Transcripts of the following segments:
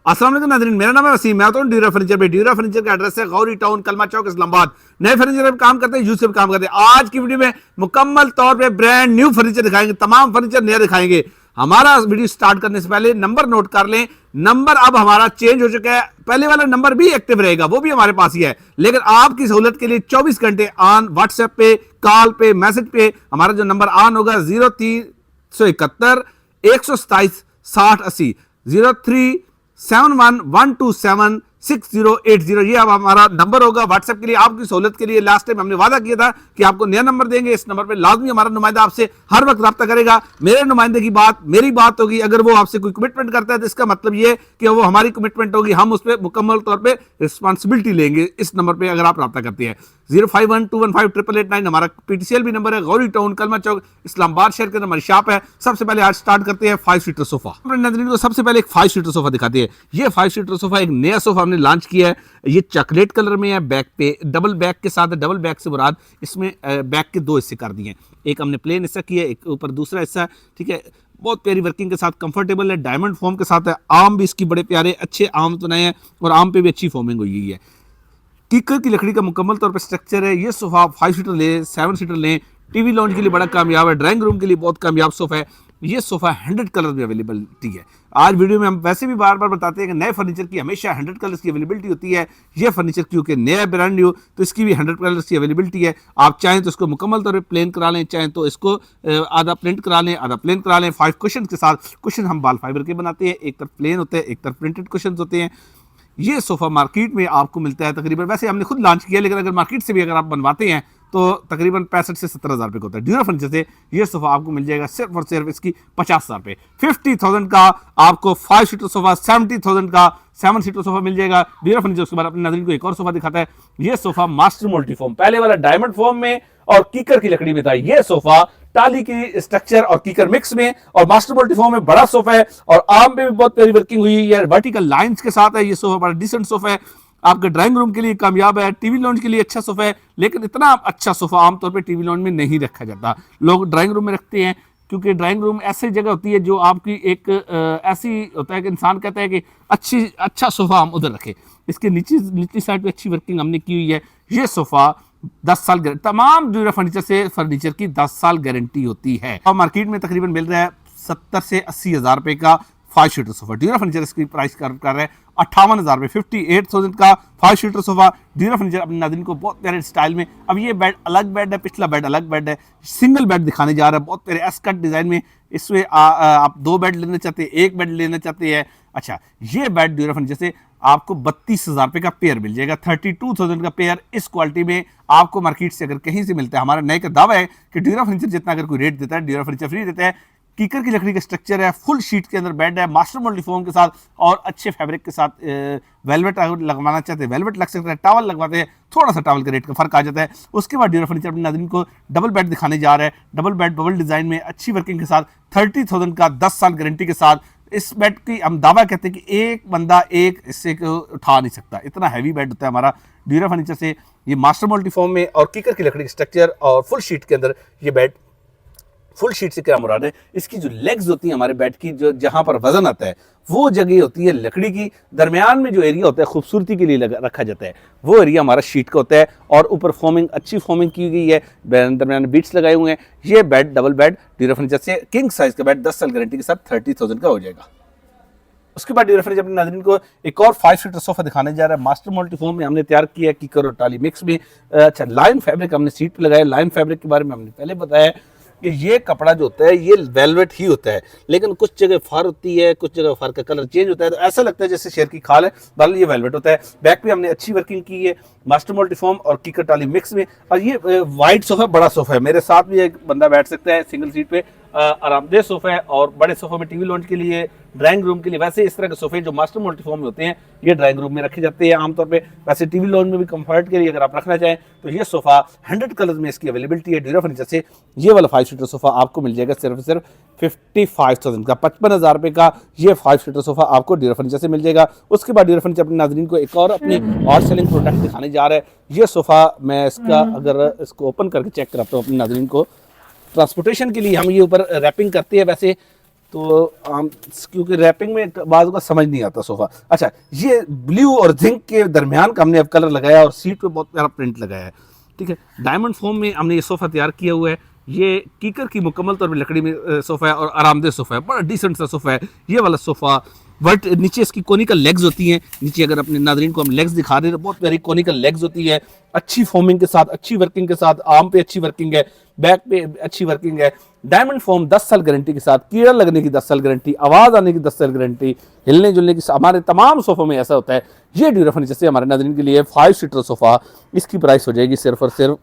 अस्सलाम वालेकुम नाज़रीन, मेरा नाम है वसीम, मैं तो ड्यूरा फर्नीचर पे। ड्यूरा फर्नीचर का एड्रेस है गौरी टाउन, कलमा चौक, इस्लामाबाद। नए फर्नीचर पे काम करते हैं, यूज पे काम करते हैं। आज की वीडियो में मुकम्मल तौर पे ब्रांड न्यू फर्नीचर दिखाएंगे, तमाम फर्नीचर नया दिखाएंगे। हमारा वीडियो स्टार्ट करने से पहले नंबर नोट कर लें। नंबर अब हमारा चेंज हो चुका है, पहले वाला नंबर भी एक्टिव रहेगा, वो भी हमारे पास ही है, लेकिन आपकी सहूलत के लिए 24 घंटे ऑन व्हाट्सएप पे, कॉल पे, मैसेज पे हमारा जो नंबर ऑन होगा 0371 127 6080 0371127680, ये अब हमारा नंबर होगा व्हाट्सएप के लिए। आपकी सहूलत के लिए लास्ट टाइम हमने वादा किया था कि आपको नया नंबर देंगे, इस नंबर पे लाजमी हमारा नुमाइंदा आपसे हर वक्त रब्ता करेगा। मेरे नुमाइंदे की बात मेरी बात होगी, अगर वो आपसे कोई कमिटमेंट करता है तो इसका मतलब ये कि वो हमारी कमिटमेंट होगी, हम उस पर मुकम्मल तौर पर रिस्पॉन्सिबिलिटी लेंगे। इस नंबर पर अगर आप रब्ता करते हैं 0512158889 हमारा PTCL भी नंबर है। गौरी टाउन, कलमा चौक, इस्लामाबाद शहर के अंदर हमारी शॉप है। सबसे पहले आज स्टार्ट करते हैं 5 सीटर सोफा। नाज़रीन को सबसे पहले एक 5 सीटर सोफा दिखाते हैं। ये 5 सीटर सोफा एक नया सोफा हमने लॉन्च किया है। ये चॉकलेट कलर में है, बैक पे डबल बैक के साथ है। डबल बैक से मुराद इसमें बैक के 2 हिस्से कर दिए हैं, एक हमने प्लेन हिस्सा किया, एक ऊपर दूसरा हिस्सा, ठीक है। बहुत प्यारी वर्किंग के साथ, कंफर्टेबल है, डायमंड फॉर्म के साथ है। आर्म भी इसकी बड़े प्यारे अच्छे आर्म बनाए हैं और आर्म पे भी अच्छी फॉर्मिंग हुई है। कीकर की लकड़ी का मुकम्मल तौर पर स्ट्रक्चर है। ये सोफा 5 सीटर लें, 7 सीटर लें, टीवी लॉन्च के लिए बड़ा कामयाब है, ड्राइंग रूम के लिए बहुत कामयाब सोफा है। ये सोफा 100 कलर में अवेलेबिलिटी है। आज वीडियो में हम वैसे भी बार बार बताते हैं कि नए फर्नीचर की हमेशा 100 कलर्स की अवेलेबिलिटी होती है। ये फर्नीचर क्योंकि नया ब्रांड न्यू, तो इसकी भी 100 कलर्स की अवेलेबिलिटी है। आप चाहें तो इसको मुकम्मल तौर पर प्लेन करा लें, चाहें तो इसको आधा प्रिंट करा लें, आधा प्लेन करा लें। 5 कुशन के साथ, कुशन हम बाल फाइबर के बनाते हैं, एक तरफ प्लेन होते हैं, एक तरफ प्रिंटेड कुशन होते हैं। ये सोफा मार्केट में आपको मिलता है तकरीबन, वैसे हमने खुद लॉन्च किया, लेकिन अगर मार्केट से भी अगर आप बनवाते हैं तो तकरीबन 65 से 70 हज़ार रुपये का होता है। ड्यूरा फर्नीचर से ये सोफा आपको मिल जाएगा सिर्फ और सिर्फ इसकी 50 हज़ार रुपये। 50,000 का आपको 5 सीटर सोफा, 70,000 का 7 सीटर सोफा मिल जाएगा ड्यूरा फर्नीचर। उसके बाद अपने नाज़रीन को एक और सोफा दिखाता है। ये सोफा मास्टर मल्टी फॉर्म, पहले वाला डायमंड फॉर्म में और कीकर की लकड़ी में था। ये सोफा टाली की स्ट्रक्चर और कीकर मिक्स में और मास्टर मल्टी फॉर्म में बड़ा सोफा है और आर्म में भी बहुत प्यारी वर्किंग हुई है, वर्टिकल लाइंस के साथ है। ये सोफा बड़ा डिसेंट सोफा है, आपके ड्राइंग रूम के लिए कामयाब है, टीवी लॉन्च के लिए अच्छा सोफा है। लेकिन इतना अच्छा सोफा आमतौर पे टीवी लॉन्च में नहीं रखा जाता, लोग ड्राइंग रूम में रखते हैं, क्योंकि ड्राइंग रूम ऐसी जगह होती है जो आपकी एक ऐसी होता है कि इंसान कहता है कि अच्छा सोफा हम उधर रखें। इसके नीचे साइड पे अच्छी वर्किंग हमने की हुई है। ये सोफा 10 साल तमाम ड्यूरा फर्नीचर से फर्नीचर की 10 साल गारंटी होती है। और मार्केट में तकरीबन मिल रहा है 70 से 80 हज़ार रुपये का 5 सीटर सोफा। ड्यूरा फर्नीचर इसकी प्राइस कर रहा है 58,000 रुपये। 58,000 का 5 सीटर सोफा ड्यूरा फर्नीचर अपने नाज़रीन को बहुत प्यारे स्टाइल में। अब ये बेड अलग बेड है, पिछला बेड अलग बेड है, सिंगल बेड दिखाने जा रहा है बहुत प्यारे एस कट डिज़ाइन में। इसमें आप 2 बेड लेना चाहते हैं, 1 बेड लेना चाहते हैं। अच्छा, ये बेड ड्यूरा फर्नीचर से आपको 32,000 रुपये का पेयर मिल जाएगा। 32,000 का पेयर इस क्वालिटी में आपको मार्केट से अगर कहीं से मिलता है। हमारा नए का दावा है कि ड्यूरा फर्नीचर जितना अगर कोई रेट देता है, ड्यूरा फर्नीचर फ्री देता है। कीकर की लकड़ी का स्ट्रक्चर है, फुल शीट के अंदर बेड है, मास्टर मल्टी फॉर्म के साथ और अच्छे फैब्रिक के साथ। वेलवेट लगवाना चाहते हैं वेलवेट लग सकता है, टॉवल लगवाते हैं, थोड़ा सा टॉवल का रेट का फर्क आ जाता है। उसके बाद ड्यूरा फर्नीचर अपने नाज़रीन को डबल बेड दिखाने जा रहा है। डबल बेड बबल डिज़ाइन में अच्छी वर्किंग के साथ 30,000 का 10 साल गारंटी के साथ। इस बेड की हम दावा कहते हैं कि एक बंदा एक इससे उठा नहीं सकता, इतना हैवी बेड होता है हमारा ड्यूरा फर्नीचर से। ये मास्टर मल्टी फॉर्म में और कीकर की लकड़ी का स्ट्रक्चर और फुल शीट के अंदर ये बेड। फुल शीट से क्या मुराद है, इसकी जो लेग्स होती है हमारे बेड की, जो जहां पर वजन आता है वो जगह होती है लकड़ी की। दरमियान में जो एरिया होता है खूबसूरती के लिए रखा जाता है, वो एरिया हमारा शीट का होता है। और ऊपर फॉर्मिंग अच्छी फॉर्मिंग की गई है, दरमियान में बीट्स लगाए हुए हैं। ये bed double bed dura furniture से किंग साइज का बेड 10 साल गारंटी के साथ 30,000 का हो जाएगा। उसके बाद ड्यूरा फर्नीचर अपने नाज़रीन को एक और 5 सीटर सोफा दिखाने जा रहा है। मास्टर मल्टी फॉर्म में हमने तैयार किया, कीकर और टाली मिक्स में। अच्छा, लाइन फैब्रिक हमने सीट पे लगाया। लाइन फैब्रिक के बारे में हमने पहले बताया कि ये कपड़ा जो होता है ये वेलवेट ही होता है, लेकिन कुछ जगह फर होती है, कुछ जगह फर का कलर चेंज होता है, तो ऐसा लगता है जैसे शेर की खाल है, बल्कि ये वेलवेट होता है। बैक पे हमने अच्छी वर्किंग की है, मास्टर मल्टी फॉर्म और कीकर टाली मिक्स में। और ये वाइड सोफा बड़ा सोफा है, मेरे साथ भी एक बंदा बैठ सकता है सिंगल सीट पे। आरामदेह सोफा है और बड़े सोफे में टीवी लॉन्च के लिए, ड्राइंग रूम के लिए। वैसे इस तरह के सोफे जो मास्टर मल्टी फॉर्म में होते हैं ये ड्राइंग रूम में रखे जाते हैं आमतौर पे। वैसे टीवी लॉन्च में भी कंफर्ट के लिए अगर आप रखना चाहें तो ये सोफा 100 कलर्स में इसकी अवेलेबिलिटी है ड्यूरा फर्नीचर से। ये वाला 5 सीटर सोफा आपको मिल जाएगा सिर्फ 55,000 का। 55,000 रुपये का ये 5 सीटर सोफा आपको ड्यूरा फर्नीचर से मिल जाएगा। उसके बाद ड्यूरा फर्नीचर अपने नाज़रीन को एक और अपनी और सेलिंग प्रोडक्ट दिखाने जा रहा है। ये सोफा मैं इसका अगर इसको ओपन करके चेक कराता हूँ अपने नाज़रीन को। ट्रांसपोर्टेशन के लिए हम ये ऊपर रैपिंग करते हैं, वैसे तो क्योंकि रैपिंग में बाद का समझ नहीं आता सोफा। अच्छा, ये ब्लू और जिंक के दरमियान का हमने अब कलर लगाया और सीट पे बहुत प्यारा प्रिंट लगाया है। ठीक है, डायमंड फोम में हमने ये सोफा तैयार किया हुआ है। ये कीकर की मुकम्मल तौर पर लकड़ी में सोफा है और आरामदेह सोफा है, बड़ा डिसेंट सा सोफा है ये वाला सोफा। बट नीचे इसकी कोनिकल लेग्स होती हैं, नीचे अगर अपने नादरीन को हम लेग्स दिखा रहे हैं तो बहुत प्यारी कोनिकल लेग्स होती है, अच्छी फोमिंग के साथ, अच्छी वर्किंग के साथ, आर्म पे अच्छी वर्किंग है, बैक पे अच्छी वर्किंग है। डायमंड फोम 10 साल गारंटी के साथ, कीड़ा लगने की 10 साल गारंटी, आवाज आने की 10 साल गारंटी, हिलने जुलने की, हमारे तमाम सोफों में ऐसा होता है। ये ड्यूरा फर्नीचर से हमारे नादरीन के लिए 5 सीटर सोफा, इसकी प्राइस हो जाएगी सिर्फ और सिर्फ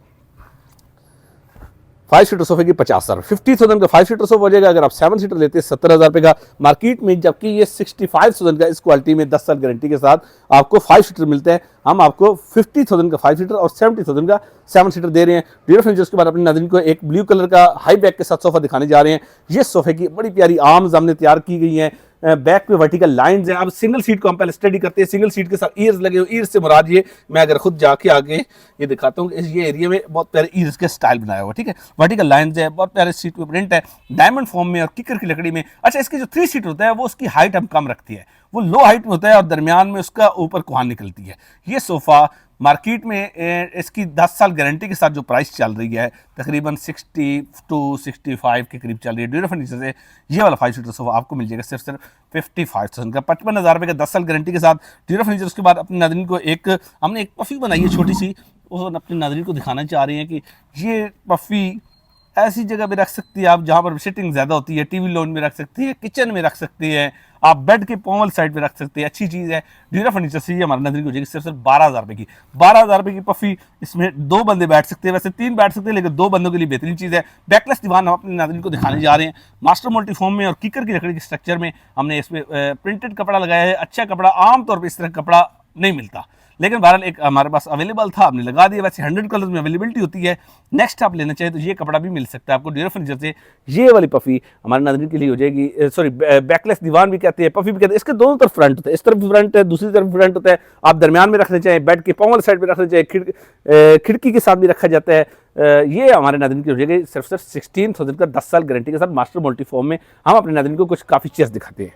5 सीटर सोफे की 50,000, 50,000 का 5 सीटर सोफा हो जाएगा। अगर आप 7 सीटर लेते हैं 70,000 रुपये का मार्केट में, जबकि ये 65,000 का इस क्वालिटी में 10 साल गारंटी के साथ आपको 5 सीटर मिलते हैं। हम आपको 50,000 का 5 सीटर और 70,000 का 7 सीटर दे रहे हैं। ड्यूरा फर्नीचर के बाद अपने नाज़रीन को एक ब्लू कलर का हाई बैक के साथ सोफा दिखाने जा रहे हैं। ये सोफे की बड़ी प्यारी आर्म्स हमने तैयार की गई हैं, बैक पे वर्टिकल लाइंस हैं। अब सिंगल सीट को हम पहले स्टडी करते हैं, सिंगल सीट के साथ ईयर्स लगे हुए, ईयर्स से मुराद ये, मैं अगर खुद जाके आगे ये दिखाता हूँ, ये एरिया में बहुत प्यारे ईयर्स के स्टाइल बनाया हुआ। ठीक है, वर्टिकल लाइंस है, बहुत प्यारे सीट पे प्रिंट है, डायमंड फॉर्म में और किकर की लकड़ी में। अच्छा, इसकी जो 3 सीट होता है वो उसकी हाइट हम कम रखती है, वो लो हाइट में होता है और दरमियान में उसका ऊपर कुहान निकलती है। ये सोफा मार्केट में इसकी 10 साल गारंटी के साथ जो प्राइस चल रही है तकरीबन 60 to 65 के करीब चल रही है। ड्यूरा फर्नीचर से ये वाला 5 सीटर सोफा आपको मिल जाएगा सिर्फ 55,000 का, 55,000 रुपये का 10 साल गारंटी के साथ। ड्यूरा फर्नीचर उसके बाद अपने नाज़रीन को हमने एक पफ़ी बनाई है छोटी सी, वो अपने नाज़रीन को दिखाना चाह रहे हैं कि ये पफ़ी ऐसी जगह पे रख सकती है आप जहाँ पर सिटिंग ज़्यादा होती है, टीवी लॉन में रख सकती है, किचन में रख सकती है, आप बेड के पॉवल साइड पे रख सकते हैं। अच्छी चीज़ है। ड्यूरा फर्नीचर से ये हमारे नजर हो जाएगी सिर्फ 12,000 रुपये की। 12,000 रुपये की पफ़ी, इसमें 2 बंदे बैठ सकते हैं, वैसे 3 बैठ सकते हैं लेकिन 2 बंदों के लिए बेहतरीन चीज़ है। बैकलेस दीवान हम अपने नाज़रीन को दिखाने जा रहे हैं। मास्टर मल्टी फॉर्म में और कीकर की लकड़ी के स्ट्रक्चर में हमने इसमें प्रिंटेड कपड़ा लगाया है। अच्छा कपड़ा, आमतौर पर इस तरह कपड़ा नहीं मिलता, लेकिन बहरहाल एक हमारे पास अवेलेबल था, हमने लगा दिया। वैसे 100 कलर में अवेलेबिलिटी होती है। नेक्स्ट आप लेना चाहें तो ये कपड़ा भी मिल सकता है आपको ड्यूरा फर्नीचर से। ये वाली पफ़ी हमारे नाज़रीन के लिए हो जाएगी, सॉरी बैकलेस दीवान भी कहते हैं, पफ़ी भी कहते हैं। इसके दोनों तरफ फ्रंट होता है, इस तरफ फ्रंट है, दूसरी तरफ फ्रंट होता है। आप दरमियान में रखना चाहें, बेड के पॉवल साइड पर रखना चाहें, खिड़की के साथ भी रखा जाता है। ये हमारे नाज़रीन की हो जाएगी सिर्फ 16,000 का 10 साल गारंटी के साथ। मास्टर मल्टी फॉर्म में हम अपने नाज़रीन को कुछ काफ़ी चीज़ दिखाते हैं।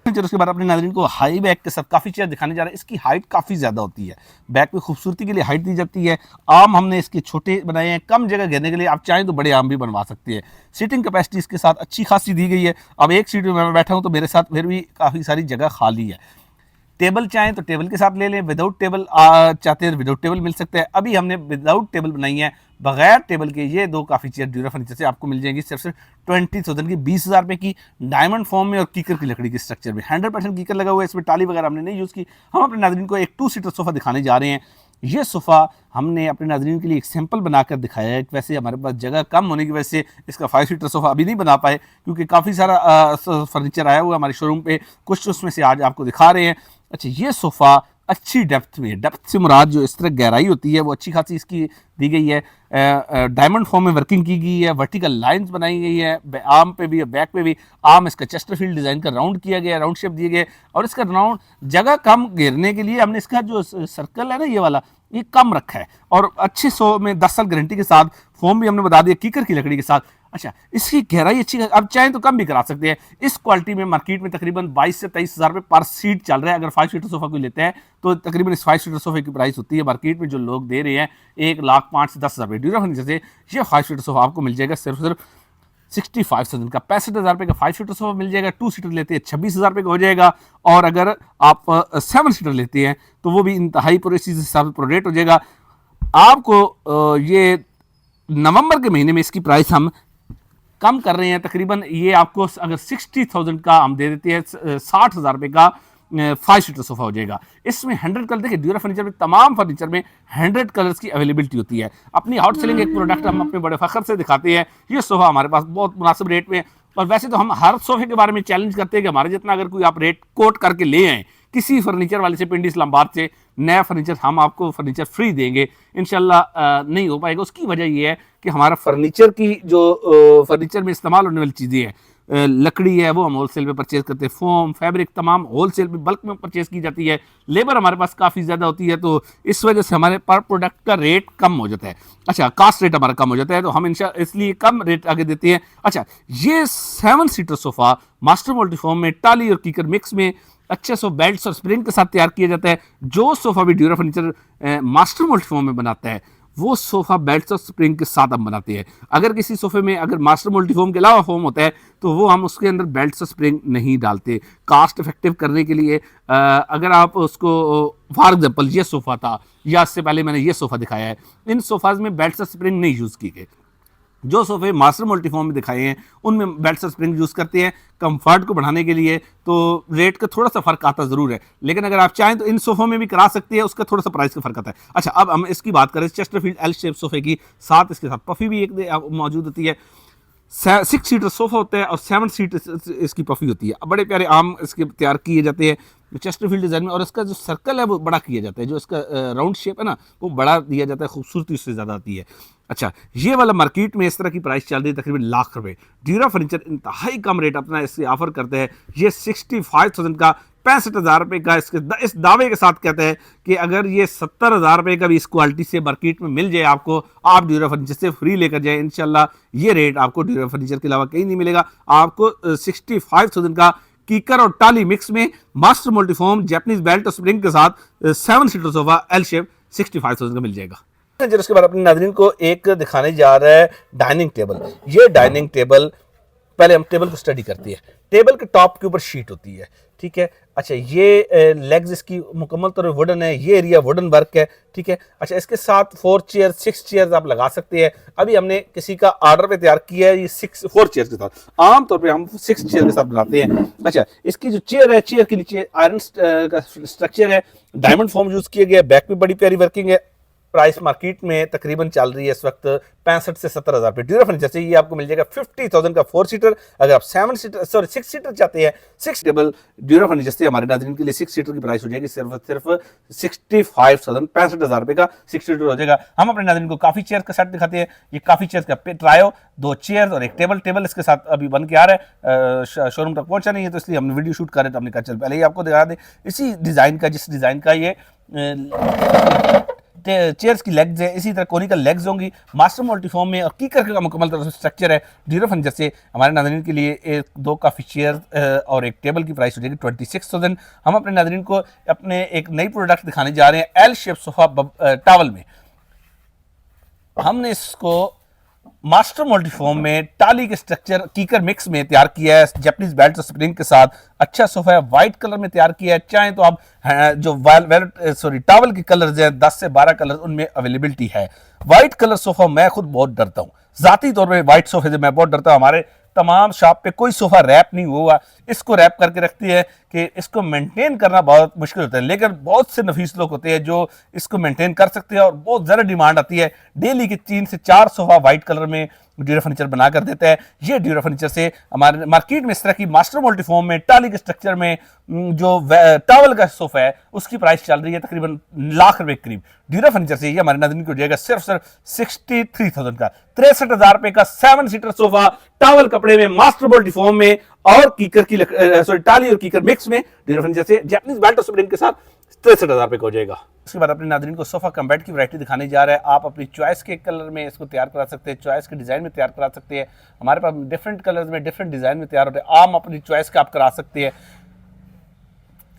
उसके बाद अपने नाज़रीन को हाई बैक के साथ काफ़ी चेयर दिखाने जा रहे हैं। इसकी हाइट काफ़ी ज़्यादा होती है, बैक में खूबसूरती के लिए हाइट दी जाती है। आम हमने इसके छोटे बनाए हैं, कम जगह घेरने के लिए। आप चाहें तो बड़े आम भी बनवा सकते हैं। सीटिंग कैपेसिटी इसके साथ अच्छी खासी दी गई है। अब एक सीट में मैं बैठा हूँ तो मेरे साथ फिर भी काफ़ी सारी जगह खाली है। टेबल चाहें तो टेबल के साथ ले लें, विदाउट टेबल चाहते हैं विदाउट टेबल मिल सकता है। अभी हमने विदाउट टेबल बनाई है, बगैर टेबल के। ये 2 काफ़ी चेयर ड्यूरा फर्नीचर से आपको मिल जाएंगी सिर्फ 20,000 की, 20,000 रुपये की, डायमंड फॉर्म में और कीकर की लकड़ी के स्ट्रक्चर में। 100% कीकर लगा हुआ है, इसमें टाली वगैरह हमने नहीं यूज़ की। हम अपने नाज़रीन को एक 2 सीटर सोफ़ा दिखाने जा रहे हैं। ये सोफ़ा हमने अपने नाज़रीन के लिए एक सैंपल बनाकर दिखाया है। वैसे हमारे पास जगह कम होने की वजह से इसका 5 सीटर सोफ़ा अभी नहीं बना पाए, क्योंकि काफ़ी सारा फर्नीचर आया हुआ है हमारे शोरूम पे। कुछ उसमें से आज आपको दिखा रहे हैं। अच्छा, ये सोफ़ा अच्छी डेप्थ में, डेप्थ से मुराद जो इस तरह गहराई होती है वो अच्छी खासी इसकी दी गई है। डायमंड फॉर्म में वर्किंग की गई है, वर्टिकल लाइंस बनाई गई है, आर्म पे भी, बैक पे भी। आर्म इसका चेस्टरफील्ड डिज़ाइन का राउंड किया गया, राउंड शेप दिए गए। और इसका राउंड जगह कम घेरने के लिए हमने इसका जो सर्कल है ना, ये वाला, ये कम रखा है। और अच्छे 100 में 10 साल गारंटी के साथ, फॉर्म भी हमने बता दिया कीकर की लकड़ी के साथ। अच्छा, इसकी गहराई अच्छी, अब चाहें तो कम भी करा सकते हैं। इस क्वालिटी में मार्केट में तकरीबन 22 से 23,000 रुपये पर सीट चल रहा है। अगर 5 सीटर सोफा कोई लेते हैं तो तकरीबन इस 5 सीटर सोफे की प्राइस होती है मार्केट में जो लोग दे रहे हैं 1,05,000 से 10,000 रुपये। ड्यूरा फर्नीचर से ये 5 सीटर सोफा आपको मिल जाएगा सिर्फ 65,000 का। 65,000 रुपये का 5 सीटर सोफा मिल जाएगा। 2 सीटर लेते हैं 26,000 रुपये का हो जाएगा। और अगर आप 7 सीटर लेते हैं तो वो भी इंतहाई पूरे चीज़ हिसाब से प्रोरेट हो जाएगा आपको। ये नवंबर के महीने में इसकी प्राइस हम कम कर रहे हैं। तकरीबन ये आपको अगर 60,000 का हम दे देते हैं, 60,000 रुपये का 5 सीटर सोफा हो जाएगा। इसमें 100 कलर, देखिए ड्यूरा फर्नीचर में तमाम फर्नीचर में 100 कलर्स की अवेलेबिलिटी होती है। अपनी आउट सेलिंग एक प्रोडक्ट हम अपने बड़े फख्र से दिखाते हैं। ये सोफा हमारे पास बहुत मुनासिब रेट में, और वैसे तो हम हर सोफे के बारे में चैलेंज करते हैं कि हमारे जितना अगर कोई आप रेट कोट करके ले आए किसी फर्नीचर वाले से, पिंडी इस्लामाबाद से, नया फर्नीचर, हम आपको फर्नीचर फ्री देंगे। इंशाल्लाह नहीं हो पाएगा। उसकी वजह यह है कि हमारा फर्नीचर की जो फर्नीचर में इस्तेमाल होने वाली चीज़ें हैं लकड़ी है वो हम होलसेल पे परचेज करते हैं, फोम फैब्रिक तमाम होलसेल पे बल्क में परचेज की जाती है, लेबर हमारे पास काफ़ी ज़्यादा होती है, तो इस वजह से हमारे पर प्रोडक्ट का रेट कम हो जाता है। अच्छा, कास्ट रेट हमारा कम हो जाता है, तो हम इसलिए कम रेट आगे देते हैं। अच्छा, ये 7 सीटर सोफ़ा मास्टर मल्टीफॉर्म में टाली और कीकर मिक्स में अच्छे सो बेल्ट्स और स्प्रिंग के साथ तैयार किया जाता है। जो सोफ़ा भी ड्यूरा फर्नीचर मास्टर मल्टीफॉर्म में बनाता है वो सोफ़ा बेल्ट्स और स्प्रिंग के साथ हम बनाते हैं। अगर किसी सोफ़े में अगर मास्टर मल्टीफॉर्म के अलावा फोम होता है तो वो हम उसके अंदर बेल्ट्स और स्प्रिंग नहीं डालते। कास्ट इफेक्टिव करने के लिए अगर आप उसको फॉर एग्जांपल ये सोफ़ा था या इससे पहले मैंने ये सोफ़ा दिखाया है, इन सोफ़ाज में बेल्ट्स और स्प्रिंग नहीं यूज़ की गए। जो सोफे मास्टर मल्टीफॉर्म में दिखाए हैं उनमें बेल्ट्स और स्प्रिंग यूज़ करते हैं कंफर्ट को बढ़ाने के लिए, तो रेट का थोड़ा सा फर्क आता ज़रूर है, लेकिन अगर आप चाहें तो इन सोफों में भी करा सकते हैं, उसका थोड़ा सा प्राइस का फर्क आता है। अच्छा, अब हम इसकी बात करें चेस्टरफील्ड एल शेप सोफे की, साथ इसके साथ पफी भी एक मौजूद होती है। 6 सीटर सोफा होता है और 7 सीट इसकी पफी होती है। बड़े प्यारे आम इसके तैयार किए जाते हैं चेस्टरफील्ड डिज़ाइन में, और इसका जो सर्कल है वो बड़ा किया जाता है, जो इसका राउंड शेप है ना वो बड़ा दिया जाता है, खूबसूरती उससे ज़्यादा आती है। अच्छा, ये वाला मार्केट में इस तरह की प्राइस चल रही है तकरीबन लाख रुपए। ड्यूरा फर्नीचर इंतहाई कम रेट अपना इससे ऑफर करते हैं। ये 65,000 का 65,000 रुपये का इस दावे के साथ कहते हैं कि अगर ये 70,000 रुपये का भी इस क्वालिटी से मार्केट में मिल जाए आपको, आप ड्यूरा फर्नीचर से फ्री लेकर जाए इंशाल्लाह। ये रेट आपको ड्यूरा फर्नीचर के अलावा कहीं नहीं मिलेगा। आपको 65,000 का कीकर और टाली मिक्स में मास्टर मल्टीफॉर्म जैपनीज बेल्ट और स्प्रिंग के साथ 7 सीटर सोफा एल शेप 65,000 का मिल जाएगा। उसके बाद अपने नाज़रीन को एक दिखाने जा रहा है डाइनिंग टेबल। ये डाइनिंग टेबल, पहले हम टेबल को स्टडी करते हैं। टेबल के टॉप के ऊपर शीट होती है, ठीक है। अच्छा, ये लेग्स इसकी मुकम्मल तौर पर वुडन है, ये एरिया वुडन वर्क है, ठीक है। अच्छा, इसके साथ 4 चेयर 6 चेयर्स आप लगा सकते हैं। अभी हमने किसी का ऑर्डर पे तैयार किया है ये 4 चेयर के साथ, आमतौर पे हम 6 चेयर के साथ बनाते हैं। अच्छा, इसकी जो चेयर है, चेयर के नीचे आयरन का स्ट्रक्चर है, डायमंड फॉर्म यूज किया गया है, बैक में बड़ी प्यारी वर्किंग है। प्राइस मार्केट में तकरीबन चल रही है इस वक्त 65 से 70,000 रुपये। ड्यूरा फर्नीचर से ये आपको मिल जाएगा 50,000 का 4 सीटर। अगर आप 6 सीटर चाहते हैं, 6 टेबल ड्यूरा फर्नीचर से हमारे नाज़रीन के लिए 6 सीटर की प्राइस हो जाएगी सिर्फ 65,000 65,000 रुपये का 6 सीटर हो जाएगा। हम अपने नाज़रीन को काफ़ी चेयर का सेट दिखाते हैं। ये काफ़ी चेयर का ट्रायो, 2 चेयर और एक टेबल इसके साथ अभी बन के आ रहा है, शोरूम तक पहुंचा नहीं है, तो इसलिए हमने वीडियो शूट कर रहे थे, हमने कहा चल पहले ही आपको दिखा दें। इसी डिज़ाइन का, जिस डिज़ाइन का ये चेयर्स की लेग्स है, इसी तरह कोनिकल लेग्स होंगी मास्टर मल्टीफॉर्म में, और कीकर का मुकम्मल तरह से स्ट्रक्चर है। ड्यूरा फर्नीचर से हमारे नाज़रीन के लिए 2 काफ़ी चेयर और एक टेबल की प्राइस हो जाएगी 26,000। हम अपने नाज़रीन को अपने एक नई प्रोडक्ट दिखाने जा रहे हैं एल शेप सोफा टावल में। हमने इसको मास्टर मल्टीफॉर्म में टाली के स्ट्रक्चर कीकर मिक्स में तैयार किया है, जैपनीज बेल्ट और स्प्रिंग के साथ। अच्छा सोफा है, व्हाइट कलर में तैयार किया है। चाहे तो आप जो टावल के कलर्स हैं 10 से 12 कलर उनमें अवेलेबिलिटी है। व्हाइट कलर सोफा मैं खुद बहुत डरता हूँ, जाती तौर पर व्हाइट सोफे से मैं बहुत डरता हूँ। हमारे तमाम शॉप पे कोई सोफा रैप नहीं हुआ, इसको रैप करके रखती है कि इसको मेंटेन करना बहुत मुश्किल होता है, लेकिन बहुत से नफीस लोग होते हैं जो इसको मेंटेन कर सकते हैं, और बहुत ज़्यादा डिमांड आती है। डेली के 3 से 4 सोफा व्हाइट कलर में ड्यूरा फर्नीचर बना कर देता है। ये ड्यूरा फर्नीचर से हमारे मार्केट में इस तरह की मास्टर मल्टीफॉर्म में टाली के स्ट्रक्चर में जो टावल का सोफा है उसकी प्राइस चल रही है तकरीबन लाख रुपए करीब। ड्यूरा फर्नीचर से ये हमारे नाज़रीन को जाएगा सिर्फ 63,000 का 63,000 रुपए का 7 सीटर सोफा टावल कपड़े में मास्टर मल्टीफॉर्म में और कीकर की टाली और कीकर मिक्स में ड्यूरा फर्नीचर से जैपनीज बेल्ट और स्प्रिंग के साथ 63,000 रुपए का हो जाएगा। उसके बाद अपने नाज़रीन को सोफा कम बेड की वैरायटी दिखाने जा रहा है। आप अपनी चॉइस के कलर में इसको तैयार करा सकते हैं, चॉइस के डिज़ाइन में तैयार करा सकते हैं। हमारे पास डिफरेंट कलर्स में डिफरेंट डिज़ाइन में तैयार होते हैं, आम अपनी चॉइस का आप करा सकते हैं।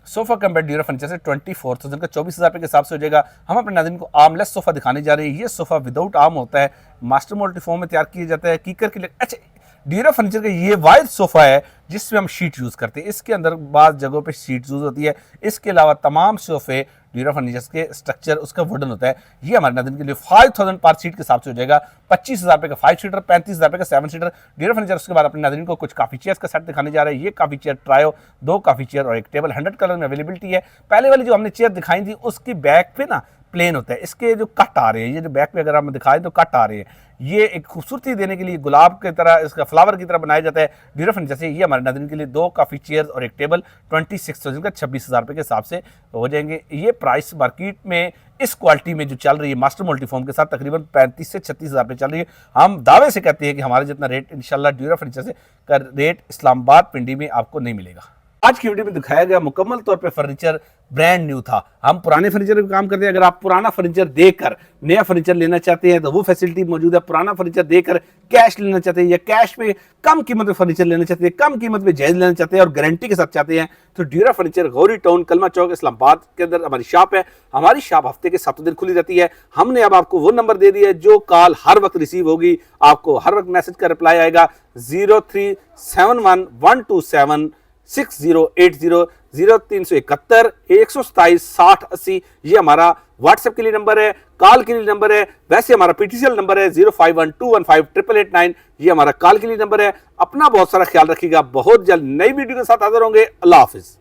Sofa cum bed dura furniture से 24,000 का 24,000 रुपये के हिसाब से हो जाएगा। हम अपने नाज़रीन को आर्मलेस सोफा दिखाने जा रहे हैं। ये सोफा विदाउट आर्म होता है, मास्टर मल्टीफॉर्म में तैयार किया जाता है, कीकर के लिए। अच्छा, ड्यूरा फर्नीचर का ये वाइड सोफा है जिसमें हम शीट यूज़ करते हैं, इसके अंदर बाज़ जगहों पे शीट यूज़ होती है। इसके अलावा तमाम सोफे ड्यूरा फर्नीचर के स्ट्रक्चर उसका वुडन होता है। ये हमारे नाज़रीन के लिए 5,000 पर सीट के हिसाब से हो जाएगा। 25,000 रुपये का 5 सीटर, 35,000 रुपये का 7 सीटर ड्यूरा फर्नीचर। उसके बाद अपने नाज़रीन को कुछ काफ़ी चेयर्स का सेट दिखाने जा रहे हैं। ये काफ़ी चेयर ट्रायो, 2 काफ़ी चेयर और एक टेबल 100 कलर में अवेलेबिलिटी है। पहले वाली जो हमने चेयर दिखाई थी उसकी बैक पे ना प्लेन होता है। इसके जो कट आ रहे हैं, ये जो बैक पे अगर हम दिखाएं तो कट आ रहे हैं, ये एक खूबसूरती देने के लिए गुलाब की तरह, इसका फ्लावर की तरह बनाया जाता है ड्यूरा फर्नीचर से। ये हमारे नाज़रीन के लिए 2 काफ़ी चेयर्स और एक टेबल 26,000 का 26,000 रुपये के हिसाब से हो जाएंगे। ये प्राइस मार्केट में इस क्वालिटी में जो चल रही है मास्टर मल्टीफॉर्म के साथ तकरीबन 35 से 36,000 रुपये चल रही है। हम दावे से कहते हैं कि हमारे जितना रेट इंशाल्लाह ड्यूरा फर्नीचर से का रेट इस्लामाबाद पिंडी में आपको नहीं मिलेगा। आज की वीडियो में दिखाया गया मुकम्मल तौर पे फर्नीचर ब्रांड न्यू था। हम पुराने फर्नीचर पे काम करते हैं। अगर आप पुराना फर्नीचर देकर नया फर्नीचर लेना चाहते हैं तो वो फैसिलिटी मौजूद है। पुराना फर्नीचर देकर कैश लेना चाहते हैं या कैश में कम कीमत में फर्नीचर लेना चाहते हैं, कम कीमत में जायज लेना चाहते हैं और गारंटी के साथ चाहते हैं, तो ड्यूरा फर्नीचर गौरी टाउन कलमा चौक इस्लामाबाद के अंदर हमारी शॉप है। हमारी शॉप हफ्ते के 7 दिन खुली रहती है। हमने अब आपको वो नंबर दे दिया है जो कॉल हर वक्त रिसीव होगी, आपको हर वक्त मैसेज का रिप्लाई आएगा 0371127608 0371 127 60 80। ये हमारा व्हाट्सएप के लिए नंबर है, कॉल के लिए नंबर है। वैसे हमारा पीटीसीएल नंबर है 0512158889। ये हमारा कॉल के लिए नंबर है। अपना बहुत सारा ख्याल रखिएगा। बहुत जल्द नई वीडियो के साथ हाजिर होंगे। अल्लाह हाफिज।